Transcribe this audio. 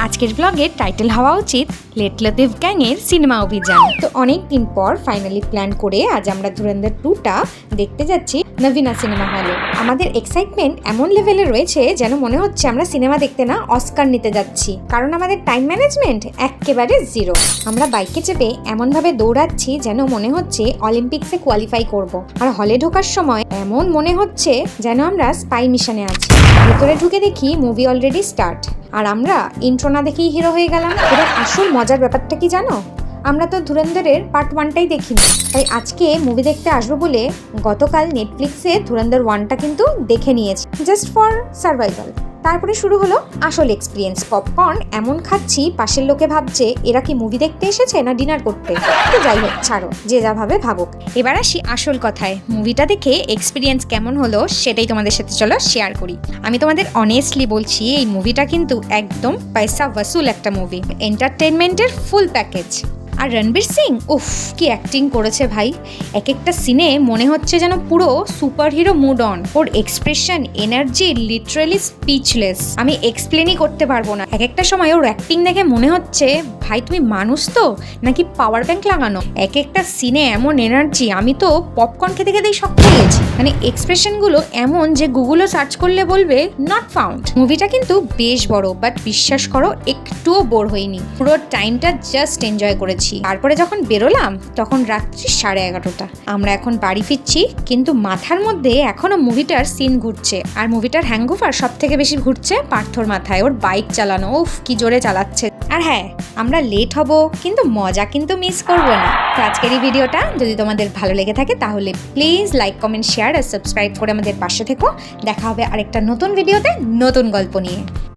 আজকের ব্লগের টাইটেল হওয়া উচিত লেট লতিফ গ্যাংয়ের সিনেমা অভিযান। তো অনেক দিন পর ফাইনালি প্ল্যান করে আজ আমরা ধুরন্ধর 2টা দেখতে যাচ্ছি নভিনা সিনেমা হলে। আমাদের এক্সাইটমেন্ট এমন লেভেলে রয়েছে যেন মনে হচ্ছে আমরা সিনেমা দেখতে না অস্কার নিতে যাচ্ছি, কারণ আমাদের টাইম ম্যানেজমেন্ট একেবারে জিরো। আমরা বাইকে চেপে এমনভাবে দৌড়াচ্ছি যেন মনে হচ্ছে অলিম্পিক্সে কোয়ালিফাই করব, আর হলে ঢোকার সময় এমন মনে হচ্ছে যেন আমরা স্পাই মিশনে আছি। ভেতরে ঢুকে দেখি মুভি অলরেডি স্টার্ট, আর আমরা ইন্ট্রো না দেখেই হিরো হয়ে গেলাম। এবার আসল মজার ব্যাপারটা কি জানো, আমরা তো ধুরন্ধরের পার্ট 1টাই দেখিনি, তাই আজকে মুভি দেখতে আসবো বলে গতকাল নেটফ্লিক্সে ধুরন্ধর 1টা কিন্তু দেখে নিয়েছি, জাস্ট ফর সার্ভাইভাল। তারপরে শুরু হলো আসল এক্সপিরিয়েন্স। পপকর্ন এমন খাচ্ছি পাশের লোকে ভাবছে এরা কি মুভি দেখতে এসেছে না ডিনার করতে। তো যাই হোক, ছাড়ো, যে যা ভাবে ভাবুক। এবার আসি আসল কথায়, মুভিটা দেখে এক্সপিরিয়েন্স কেমন হলো সেটাই তোমাদের সাথে চলো শেয়ার করি। আমি তোমাদের অনেস্টলি বলছি, এই মুভিটা কিন্তু একদম পয়সা ওয়াসুল একটা মুভি, এন্টারটেনমেন্টের ফুল প্যাকেজ। আর রণবীর সিং, উফ কি অ্যাক্টিং করেছে ভাই। এক একটা সিনে মনে হচ্ছে যেন পুরো সুপার হিরো মুড অন। ওর এক্সপ্রেশন, এনার্জি লিটারালি স্পিচলেস। আমি এক্সপ্লেনই করতে পারবো না। এক একটা সময় ওর অ্যাক্টিং দেখে মনে হচ্ছে ভাই তুমি মানুষ তো নাকি পাওয়ার ব্যাংক লাগানো। এক একটা সিনে এমন এনার্জি, আমি তো পপকর্ন খেতে খেতেই শক খেয়ে গেছি। মানে এক্সপ্রেশনগুলো এমন যে গুগলও সার্চ করলে বলবে নট ফাউন্ড। মুভিটা কিন্তু বেশ বড়, বাট বিশ্বাস করো একটুও বোর হইনি। পুরো টাইমটা জাস্ট এনজয় করেছি। তারপরে যখন বেরোলাম তখন রাত্রি 11:30। আমরা এখন বাড়ি ফিরছি, কিন্তু মাথার মধ্যে এখনো মুভিটার সিন ঘুরছে। আর মুভিটার হ্যাংওভার সব থেকে বেশি ঘুরছে পার্থর মাথায়। ওর বাইক চালানো, উফ কি জোরে চালাচ্ছে। আর হ্যাঁ, আমরা লেট হব কিন্তু মজা কিন্তু মিস করবো না। তো আজকের এই ভিডিওটা যদি তোমাদের ভালো লেগে থাকে তাহলে প্লিজ লাইক, কমেন্ট, শেয়ার আর সাবস্ক্রাইব করে আমাদের পাশে থেকো। দেখা হবে আরেকটা নতুন ভিডিওতে নতুন গল্প নিয়ে।